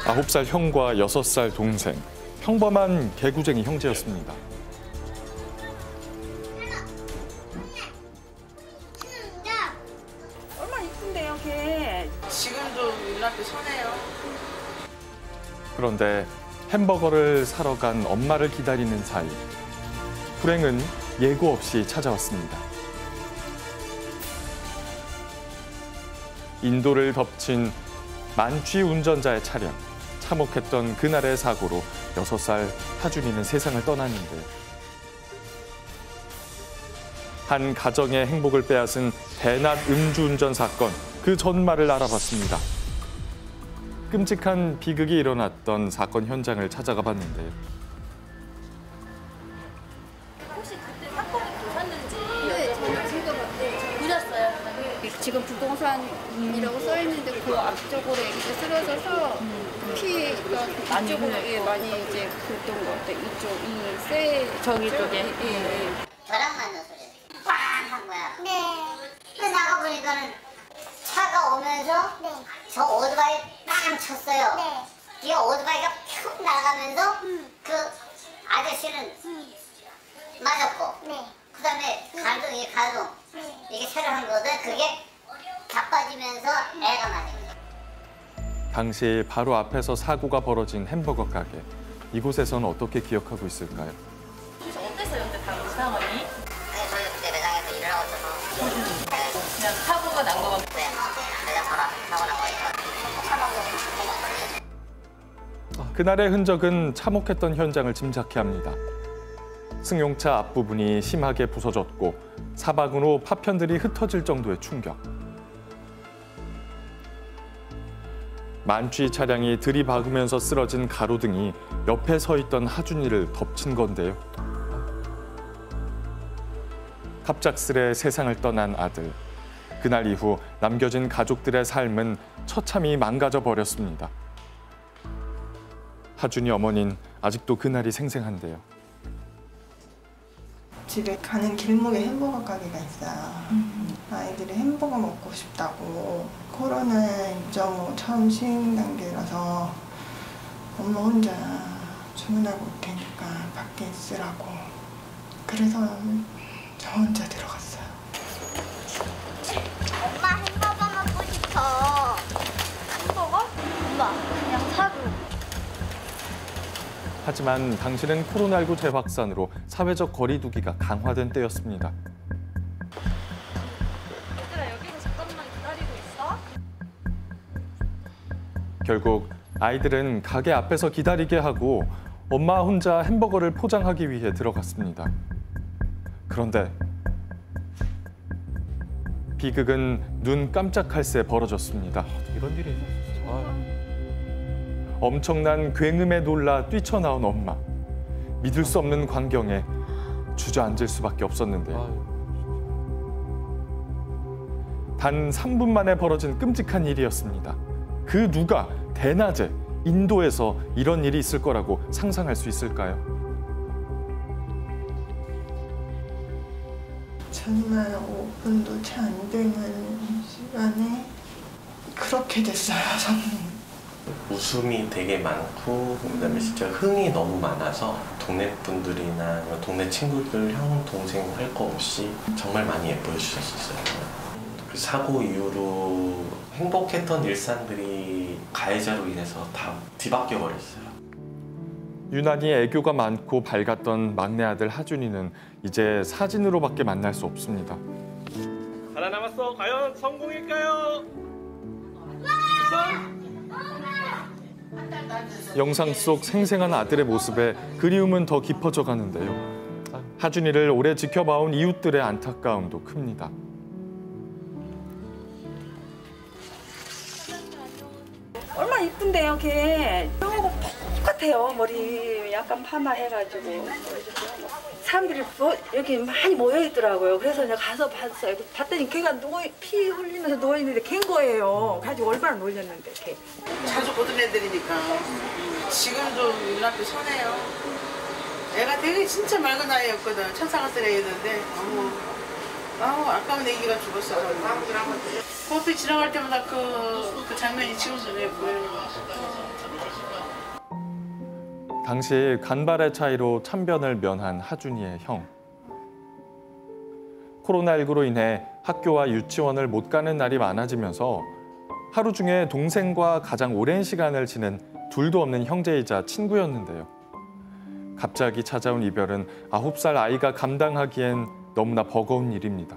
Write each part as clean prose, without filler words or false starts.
9살 형과 6살 동생. 평범한 개구쟁이 형제였습니다. 얼마나 이쁜데요, 걔. 지금도 눈앞에 서네요. 그런데 햄버거를 사러 간 엄마를 기다리는 사이 불행은 예고 없이 찾아왔습니다. 인도를 덮친 만취 운전자의 차량. 참혹했던 그날의 사고로 6살 하준이는 세상을 떠났는데 한 가정의 행복을 빼앗은 대낮 음주운전 사건, 그 전말을 알아봤습니다. 끔찍한 비극이 일어났던 사건 현장을 찾아가 봤는데요. 혹시 그때 사건이 보셨는지? 네, 저는 지금 보셨어요? 지금 부동산이라고 써 있는데 그 앞쪽으로 이렇게 쓰러져서 피가 이쪽으로 많이 이제 긁던 것 같아요. 이쪽 이쇠 저기 쪽에. 예. 벼락 맞는 소리. 빵! 한 거야. 네. 그래서 나가보니까는 차가 오면서 저 오토바이 빵 쳤어요. 네. 이 오토바이가 푹 나가면서 그 아저씨는 맞았고 그 다음에 가동 이게 새로 한 거거든. 그게 자빠지면서 애가 맞은 거야. 당시 바로 앞에서 사고가 벌어진 햄버거 가게. 이곳에서는 어떻게 기억하고 있을까요? 혹시 어땠어요, 그때 당시 상황이? 저희 그때 매장에서 일을 하고 있어서 그냥 사고가 난 거 같고. 네, 매장 바로 앞에 사고 난 거니까. 그날의 흔적은 참혹했던 현장을 짐작케 합니다. 승용차 앞부분이 심하게 부서졌고 사방으로 파편들이 흩어질 정도의 충격. 만취 차량이 들이박으면서 쓰러진 가로등이 옆에 서 있던 하준이를 덮친 건데요. 갑작스레 세상을 떠난 아들. 그날 이후 남겨진 가족들의 삶은 처참히 망가져 버렸습니다. 하준이 어머니는 아직도 그날이 생생한데요. 집에 가는 길목에 햄버거 가게가 있어요. 아이들이 햄버거 먹고 싶다고. 코로나 2.5 처음 시행 단계라서 엄마 혼자 주문하고 올 테니까 밖에 있으라고. 그래서 저 혼자 들어갔어요. 엄마 햄버거 먹고 싶어. 햄버거? 엄마 그냥 사줘. 하지만 당시는 코로나19 재확산으로 사회적 거리 두기가 강화된 때였습니다. 얘들아, 여기서 잠깐만 기다리고 있어. 결국 아이들은 가게 앞에서 기다리게 하고 엄마 혼자 햄버거를 포장하기 위해 들어갔습니다. 그런데 비극은 눈 깜짝할 새 벌어졌습니다. 이런 일이 있었어. 엄청난 굉음에 놀라 뛰쳐나온 엄마. 믿을 수 없는 광경에 주저앉을 수밖에 없었는데요. 단 3분 만에 벌어진 끔찍한 일이었습니다. 그 누가 대낮에 인도에서 이런 일이 있을 거라고 상상할 수 있을까요? 정말 5분도 채 안 되는 시간에 그렇게 됐어요, 저는. 웃음이 되게 많고 그다음에 진짜 흥이 너무 많아서 동네 분들이나 동네 친구들, 형, 동생 할 거 없이 정말 많이 예뻐해 주셨었어요. 그 사고 이후로 행복했던 일상들이 가해자로 인해서 다 뒤바뀌어 버렸어요. 유난히 애교가 많고 밝았던 막내 아들 하준이는 이제 사진으로밖에 만날 수 없습니다. 하나 남았어. 과연 성공일까요? 영상 속 생생한 아들의 모습에 그리움은 더 깊어져 가는데요. 하준이를 오래 지켜봐온 이웃들의 안타까움도 큽니다. 얼마나 이쁜데요, 걔. 형하고 똑같아요. 머리 약간 파마해가지고. 사람들이 이렇게 많이 모여있더라고요. 그래서 내가 가서 봤어요. 봤더니 걔가 피 흘리면서 누워있는데 갠 거예요. 가지고 얼마나 놀렸는데, 걔. 자주 보던 애들이니까 지금도 눈앞에 서네요. 애가 되게 진짜 맑은 아이였거든. 천사같은 애였는데 너무 아까운 애기가 죽었어. 코앞에 지나갈 때마다 그 장면이 지금도 내 보이는 거야. 당시 간발의 차이로 참변을 면한 하준이의 형. 코로나19로 인해 학교와 유치원을 못 가는 날이 많아지면서 하루 중에 동생과 가장 오랜 시간을 지낸 둘도 없는 형제이자 친구였는데요. 갑자기 찾아온 이별은 9살 아이가 감당하기엔 너무나 버거운 일입니다.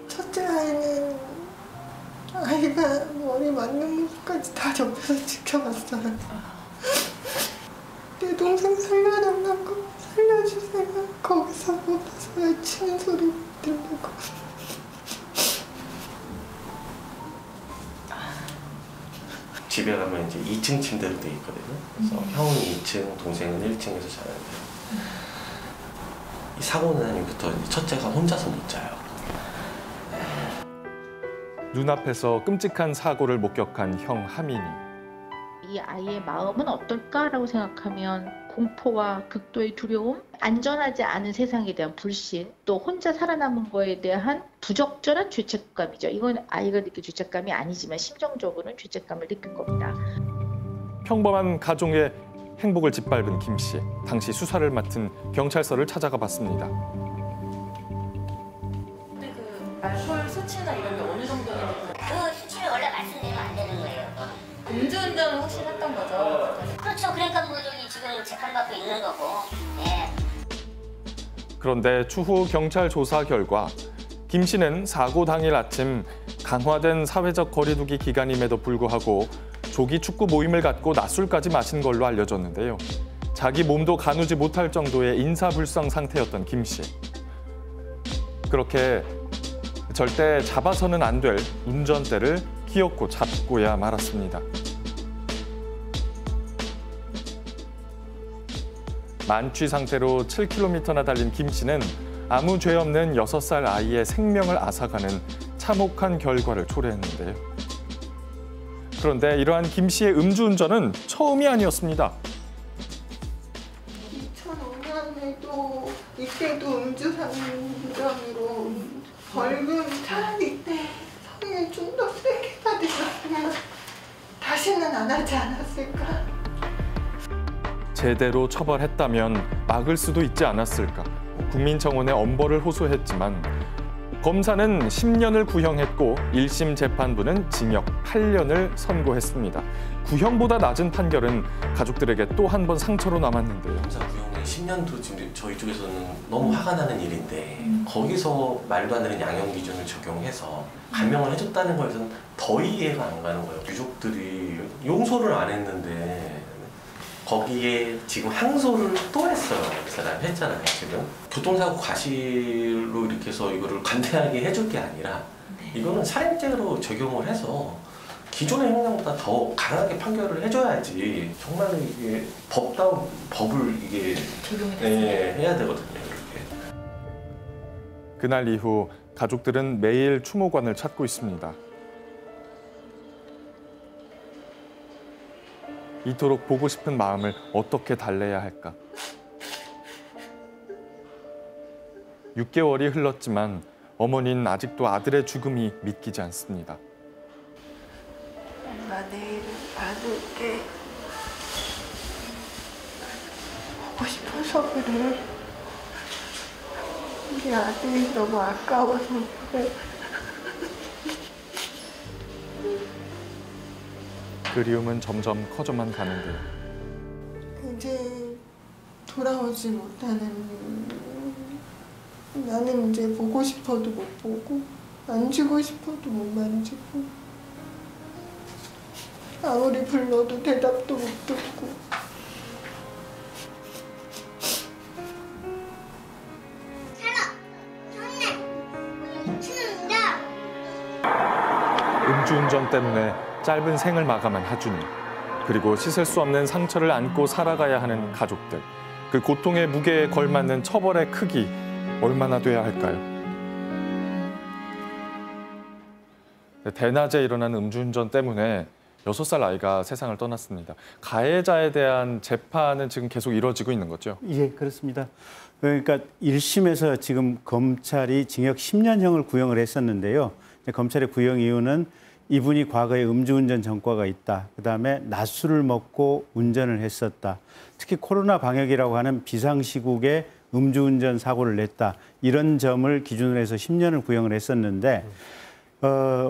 첫째 아이는 아이가 머리 맞는 것까지 다 옆에서 지켜봤어요. 내 동생 살려달라고 살려주세요. 거기서 못해서 외치는 소리 들리고. 집에 가면 이제 2층 침대로 돼 있거든요. 그래서 형은 2층, 동생은 1층에서 자는데 이 사고 난 이후부터 첫째가 혼자서 못 자요. 눈앞에서 끔찍한 사고를 목격한 형 하민이. 이 아이의 마음은 어떨까라고 생각하면 공포와 극도의 두려움, 안전하지 않은 세상에 대한 불신, 또 혼자 살아남은 거에 대한 부적절한 죄책감이죠. 이건 아이가 느낄 죄책감이 아니지만 심정적으로는 죄책감을 느낄 겁니다. 평범한 가족의 행복을 짓밟은 김 씨. 당시 수사를 맡은 경찰서를 찾아가 봤습니다. 근데 그 알코올 수치나 이런 게 어느 정도는 그 수치를 원래 말씀드리면 안 되는 거예요. 음주운전은 혹시 했던 거죠? 그렇죠. 그러니까 뭐 저기 지금 재판받고 있는 거고. 예. 그런데 추후 경찰 조사 결과 김 씨는 사고 당일 아침 강화된 사회적 거리두기 기간임에도 불구하고 조기 축구 모임을 갖고 낮술까지 마신 걸로 알려졌는데요. 자기 몸도 가누지 못할 정도의 인사불성 상태였던 김 씨. 그렇게 절대 잡아서는 안 될 운전대를 끼얹고 잡고야 말았습니다. 만취 상태로 7km나 달린 김 씨는 아무 죄 없는 6살 아이의 생명을 앗아가는 참혹한 결과를 초래했는데요. 그런데 이러한 김 씨의 음주운전은 처음이 아니었습니다. 2005년에도 이때도 음주상담으로 벌금 차라리 때 성에 좀 더 세게 받으셨으면 다시는 안 하지 않았을까. 제대로 처벌했다면 막을 수도 있지 않았을까. 국민청원에 엄벌을 호소했지만 검사는 10년을 구형했고 1심 재판부는 징역 8년을 선고했습니다. 구형보다 낮은 판결은 가족들에게 또 한 번 상처로 남았는데요. 검사 구형이 10년도 지금 저희 쪽에서는 너무 화가 나는 일인데 거기서 말도 안 되는 양형 기준을 적용해서 감형을 해줬다는 거에서는 더 이해가 안 가는 거예요. 유족들이 용서를 안 했는데 거기에 지금 항소를 또 했어요. 그 사람이 했잖아요. 지금 교통사고 과실로 이렇게 해서 이거를 간대하게 해줄 게 아니라 이거는 살인죄로 적용을 해서 기존의 형량보다 더 강하게 판결을 해줘야지 정말로 이게 법다운 법을 이게 해야 되거든요. 이렇게. 그날 이후 가족들은 매일 추모관을 찾고 있습니다. 이토록 보고 싶은 마음을 어떻게 달래야 할까? 6개월이 흘렀지만 어머니는 아직도 아들의 죽음이 믿기지 않습니다. 엄마 내일 봐줄게. 보고 싶어서 그래. 우리 아들이 너무 아까워서 그래. 그리움은 점점 커져만 가는데요. 이제 돌아오지 못하는, 나는 이제 보고 싶어도 못 보고 만지고 싶어도 못 만지고 아무리 불러도 대답도 못 듣고. 음주운전 때문에 짧은 생을 마감한 하준이. 그리고 씻을 수 없는 상처를 안고 살아가야 하는 가족들. 그 고통의 무게에 걸맞는 처벌의 크기 얼마나 돼야 할까요? 대낮에 일어난 음주운전 때문에 6살 아이가 세상을 떠났습니다. 가해자에 대한 재판은 지금 계속 이루어지고 있는 거죠? 예, 그렇습니다. 그러니까 1심에서 지금 검찰이 징역 10년형을 구형을 했었는데요. 검찰의 구형 이유는 이분이 과거에 음주운전 전과가 있다. 그다음에 낮술을 먹고 운전을 했었다. 특히 코로나 방역이라고 하는 비상시국에 음주운전 사고를 냈다. 이런 점을 기준으로 해서 10년을 구형을 했었는데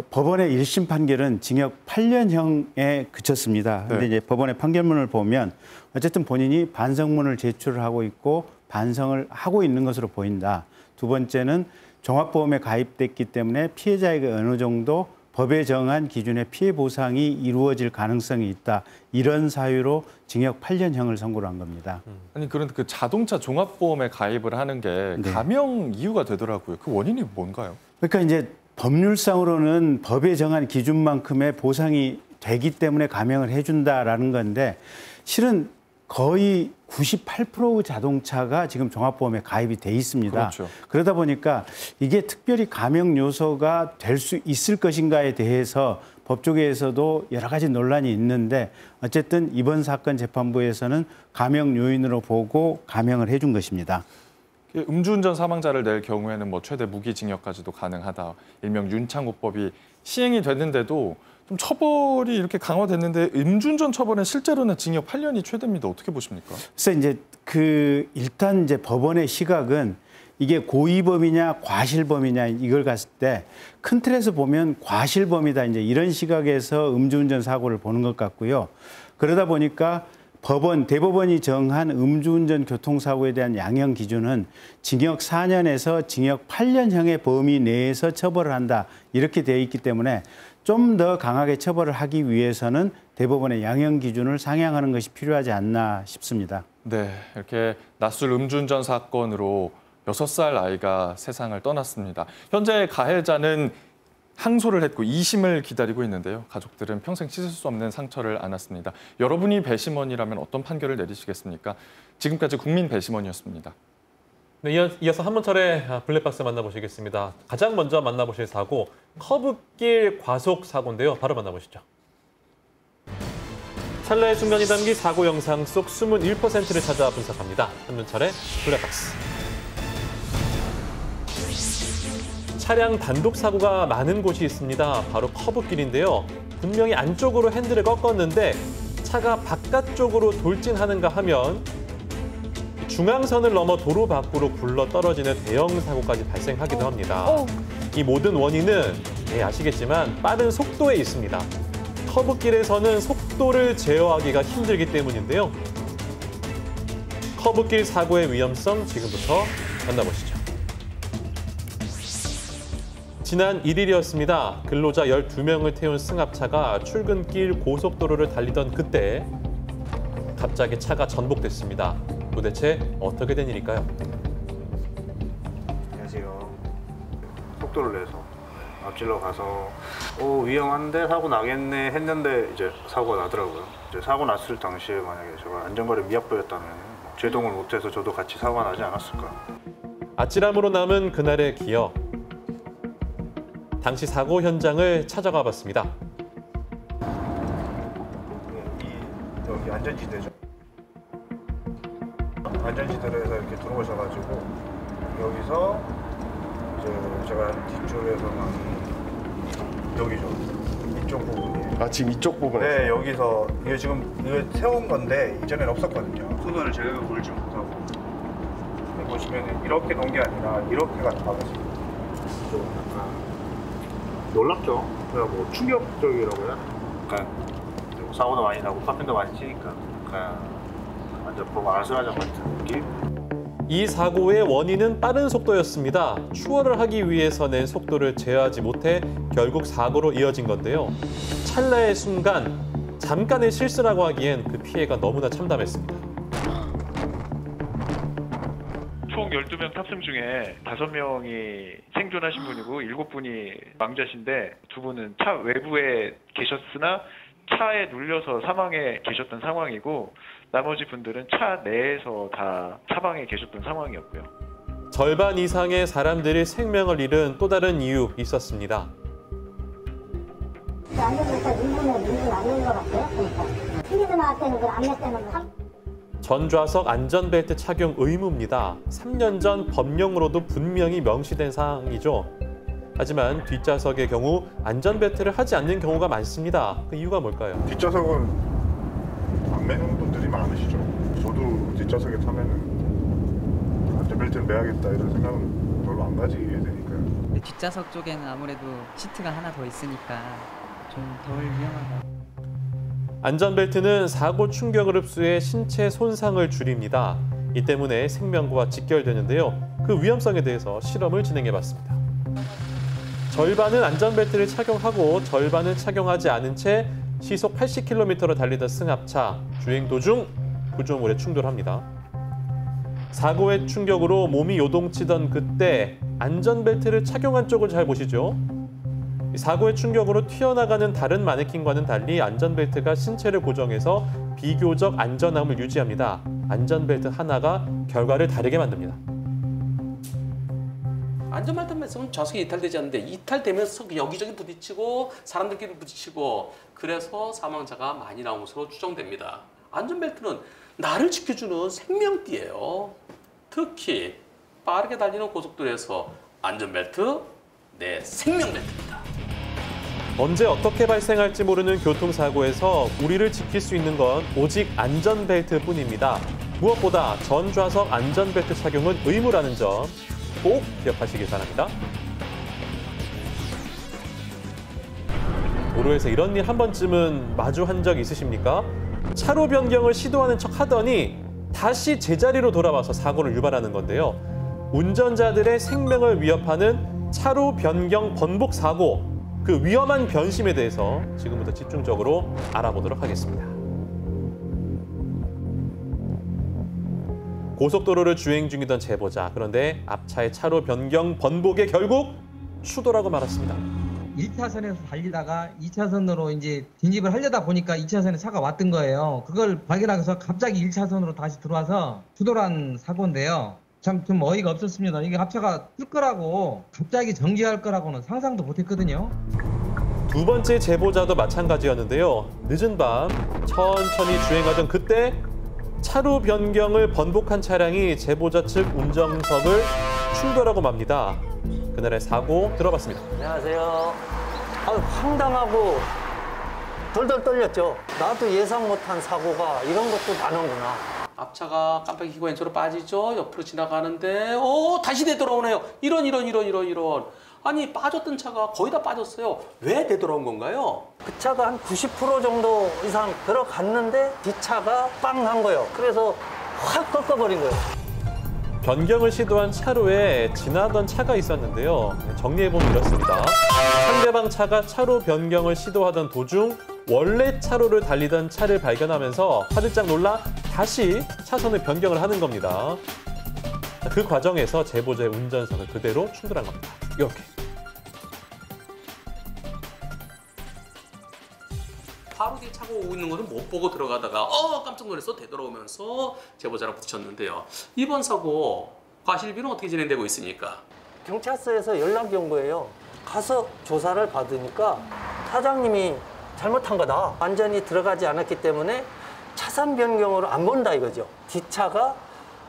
법원의 1심 판결은 징역 8년형에 그쳤습니다. 근데 이제 법원의 판결문을 보면 어쨌든 본인이 반성문을 제출을 하고 있고 반성을 하고 있는 것으로 보인다. 두 번째는 종합보험에 가입됐기 때문에 피해자에게 어느 정도 법에 정한 기준의 피해 보상이 이루어질 가능성이 있다. 이런 사유로 징역 8년형을 선고를 한 겁니다. 아니 그런데 그 자동차 종합보험에 가입을 하는 게 감형 이유가 되더라고요. 그 원인이 뭔가요? 그러니까 이제 법률상으로는 법에 정한 기준만큼의 보상이 되기 때문에 감형을 해준다라는 건데 실은 거의 98%의 자동차가 지금 종합보험에 가입이 돼 있습니다. 그렇죠. 그러다 보니까 이게 특별히 감형 요소가 될 수 있을 것인가에 대해서 법조계에서도 여러 가지 논란이 있는데 어쨌든 이번 사건 재판부에서는 감형 요인으로 보고 감형을 해준 것입니다. 음주운전 사망자를 낼 경우에는 뭐 최대 무기징역까지도 가능하다. 일명 윤창호법이 시행이 됐는데도 좀 처벌이 이렇게 강화됐는데 음주운전 처벌은 실제로는 징역 8년이 최대입니다. 어떻게 보십니까? 그래서 이제 일단 이제 법원의 시각은 이게 고의범이냐 과실범이냐 이걸 갔을 때 큰 틀에서 보면 과실범이다. 이제 이런 시각에서 음주운전 사고를 보는 것 같고요. 그러다 보니까 대법원이 정한 음주운전 교통사고에 대한 양형 기준은 징역 4년에서 징역 8년형의 범위 내에서 처벌을 한다. 이렇게 되어 있기 때문에 좀 더 강하게 처벌을 하기 위해서는 대법원의 양형 기준을 상향하는 것이 필요하지 않나 싶습니다. 네, 이렇게 낮술 음주운전 사건으로 6살 아이가 세상을 떠났습니다. 현재 가해자는 항소를 했고 2심을 기다리고 있는데요. 가족들은 평생 씻을 수 없는 상처를 안았습니다. 여러분이 배심원이라면 어떤 판결을 내리시겠습니까? 지금까지 국민배심원이었습니다. 네, 이어서 한문철의 블랙박스 만나보시겠습니다. 가장 먼저 만나보실 사고, 커브길 과속 사고인데요. 바로 만나보시죠. 찰나의 순간이 담긴 사고 영상 속 숨은 1%를 찾아 분석합니다. 한문철의 블랙박스. 차량 단독 사고가 많은 곳이 있습니다. 바로 커브길인데요. 분명히 안쪽으로 핸들을 꺾었는데 차가 바깥쪽으로 돌진하는가 하면 중앙선을 넘어 도로 밖으로 굴러 떨어지는 대형 사고까지 발생하기도 합니다. 이 모든 원인은 아시겠지만 빠른 속도에 있습니다. 커브길에서는 속도를 제어하기가 힘들기 때문인데요. 커브길 사고의 위험성 지금부터 만나보시죠. 지난 1일이었습니다. 근로자 12명을 태운 승합차가 출근길 고속도로를 달리던 그때 갑자기 차가 전복됐습니다. 도대체 어떻게 된 일일까요? 안녕하세요. 속도를 내서 앞질러 가서 위험한데 사고 나겠네 했는데 이제 사고가 나더라고요. 이제 사고 났을 당시에 만약에 제가 안전거리 미약부였다면 제동을 못해서 저도 같이 사고가 나지 않았을까. 아찔함으로 남은 그날의 기억. 당시 사고 현장을 찾아가 봤습니다. 여기 안전지대죠. 안전지대에서 이렇게 들어오셔가지고 여기서 이제 제가 뒤쪽에서만 여기죠. 이쪽 부분이에요. 지금 이쪽 부분? 네, 여기서 이게 지금 이거 세운 건데 이전엔 없었거든요. 손을 제대로 돌지 못하고 보시면 이렇게 놓은 게 아니라 이렇게 가봤습니다. 놀랍죠. 그냥 뭐 충격적이라고 해야? 그러니까 사고도 많이 나고 파편도 많이 치니까 그냥 완전 보고 아슬아슬 같은 느낌. 이 사고의 원인은 빠른 속도였습니다. 추월을 하기 위해서 낸 속도를 제어하지 못해 결국 사고로 이어진 건데요. 찰나의 순간, 잠깐의 실수라고 하기엔 그 피해가 너무나 참담했습니다. 총 12명 탑승 중에 5명이 생존하신 분이고 7분이 망자신데 2분은 차 외부에 계셨으나 차에 눌려서 사망해 계셨던 상황이고 나머지 분들은 차 내에서 다 차방에 계셨던 상황이었고요. 절반 이상의 사람들이 생명을 잃은 또 다른 이유 있었습니다. 안전벨트 인분을 안 넣은 것 같아요. 그러니까 스피드 나갈 때는 그 안내 때는 전좌석 안전벨트 착용 의무입니다. 3년 전 법령으로도 분명히 명시된 사항이죠. 하지만 뒷좌석의 경우 안전벨트를 하지 않는 경우가 많습니다. 그 이유가 뭘까요? 뒷좌석은 안 매는 분들이 많으시죠. 저도 뒷좌석에 타면은 안전벨트를 매야겠다 이런 생각은 별로 안 가지게 되니까요. 뒷좌석 쪽에는 아무래도 시트가 하나 더 있으니까 좀 덜 위험하다. 안전벨트는 사고 충격을 흡수해 신체 손상을 줄입니다. 이 때문에 생명과 직결되는데요. 그 위험성에 대해서 실험을 진행해봤습니다. 절반은 안전벨트를 착용하고 절반은 착용하지 않은 채 시속 80km로 달리던 승합차, 주행 도중 구조물에 충돌합니다. 사고의 충격으로 몸이 요동치던 그때 안전벨트를 착용한 쪽을 잘 보시죠. 사고의 충격으로 튀어나가는 다른 마네킹과는 달리 안전벨트가 신체를 고정해서 비교적 안전함을 유지합니다. 안전벨트 하나가 결과를 다르게 만듭니다. 안전벨트는 좌석이 이탈되지 않는데 이탈되면서 여기저기 부딪히고 사람들끼리 부딪히고 그래서 사망자가 많이 나온 것으로 추정됩니다. 안전벨트는 나를 지켜주는 생명띠예요. 특히 빠르게 달리는 고속도로에서 안전벨트, 내 생명벨트입니다. 언제 어떻게 발생할지 모르는 교통사고에서 우리를 지킬 수 있는 건 오직 안전벨트뿐입니다. 무엇보다 전좌석 안전벨트 착용은 의무라는 점 꼭 기억하시길 바랍니다. 도로에서 이런 일 한 번쯤은 마주한 적 있으십니까? 차로 변경을 시도하는 척 하더니 다시 제자리로 돌아와서 사고를 유발하는 건데요. 운전자들의 생명을 위협하는 차로 변경 번복 사고, 그 위험한 변심에 대해서 지금부터 집중적으로 알아보도록 하겠습니다. 고속도로를 주행 중이던 제보자, 그런데 앞차의 차로 변경 번복에 결국 추돌하고 말았습니다. 1차선에서 달리다가 2차선으로 이제 진입을 하려다 보니까 2차선에 차가 왔던 거예요. 그걸 발견하고서 갑자기 1차선으로 다시 들어와서 추돌한 사고인데요. 참 좀 어이가 없었습니다. 이게 앞차가 뜰 거라고 갑자기 정지할 거라고는 상상도 못했거든요. 두 번째 제보자도 마찬가지였는데요. 늦은 밤 천천히 주행하던 그때 차로 변경을 번복한 차량이 제보자 측 운전석을 충돌하고 맙니다. 그날의 사고 들어봤습니다. 안녕하세요. 황당하고 덜덜 떨렸죠. 나도 예상 못한 사고가 이런 것도 나는구나. 앞차가 깜빡이 켜고 왼쪽으로 빠지죠. 옆으로 지나가는데 다시 되돌아오네요. 이런. 아니 빠졌던 차가 거의 다 빠졌어요. 왜 되돌아온 건가요? 그 차가 한 90% 정도 이상 들어갔는데 뒷차가 빵 한 거예요. 그래서 확 꺾어버린 거예요. 변경을 시도한 차로에 지나던 차가 있었는데요. 정리해보면 이렇습니다. 상대방 차가 차로 변경을 시도하던 도중 원래 차로를 달리던 차를 발견하면서 화들짝 놀라 다시 차선을 변경을 하는 겁니다. 그 과정에서 제보자의 운전석을 그대로 충돌한 겁니다. 이렇게. 바로 뒤에 차가 오고 있는 것을 못 보고 들어가다가 깜짝 놀라서 되돌아오면서 제보자랑 부딪혔는데요. 이번 사고 과실비는 어떻게 진행되고 있습니까? 경찰서에서 연락이 온 거예요. 가서 조사를 받으니까 사장님이 잘못한 거다. 완전히 들어가지 않았기 때문에 차선 변경으로 안 본다 이거죠. 뒷차가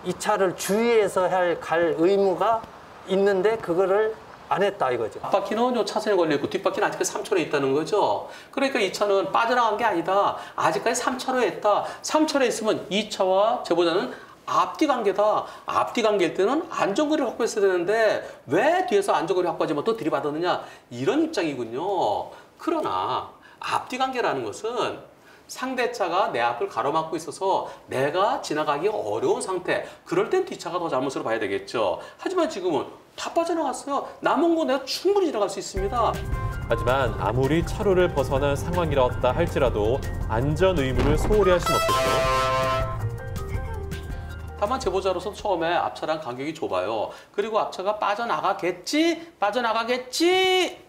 이 차를 주의해서 갈 의무가 있는데 그거를 안 했다 이거죠. 앞바퀴는 요 차선에 걸려있고 뒷바퀴는 아직까지 3차로에 있다는 거죠. 그러니까 이 차는 빠져나간 게 아니다. 아직까지 3차로에 있다. 3차로에 있으면 이 차와 제보자는 앞뒤 관계다. 앞뒤 관계일 때는 안전거리를 확보했어야 되는데 왜 뒤에서 안전거리 확보하지 못하고 들이받았느냐. 이런 입장이군요. 그러나 앞뒤 관계라는 것은 상대차가 내 앞을 가로막고 있어서 내가 지나가기 어려운 상태. 그럴 땐 뒷차가 더 잘못으로 봐야 되겠죠. 하지만 지금은 다 빠져나갔어요. 남은 거 내가 충분히 지나갈 수 있습니다. 하지만 아무리 차로를 벗어난 상황이었다 할지라도 안전 의무를 소홀히 할 수는 없겠죠. 다만 제보자로서 처음에 앞차랑 간격이 좁아요. 그리고 앞차가 빠져나가겠지?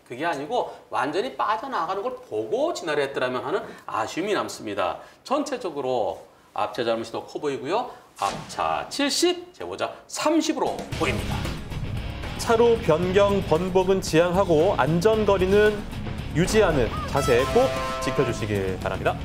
그게 아니고 완전히 빠져나가는 걸 보고 지나려 했더라면 하는 아쉬움이 남습니다. 전체적으로 앞차 잘못이 더 커 보이고요. 앞차 70, 제보자 30으로 보입니다. 차로 변경 번복은 지양하고 안전거리는 유지하는 자세 꼭 지켜주시길 바랍니다.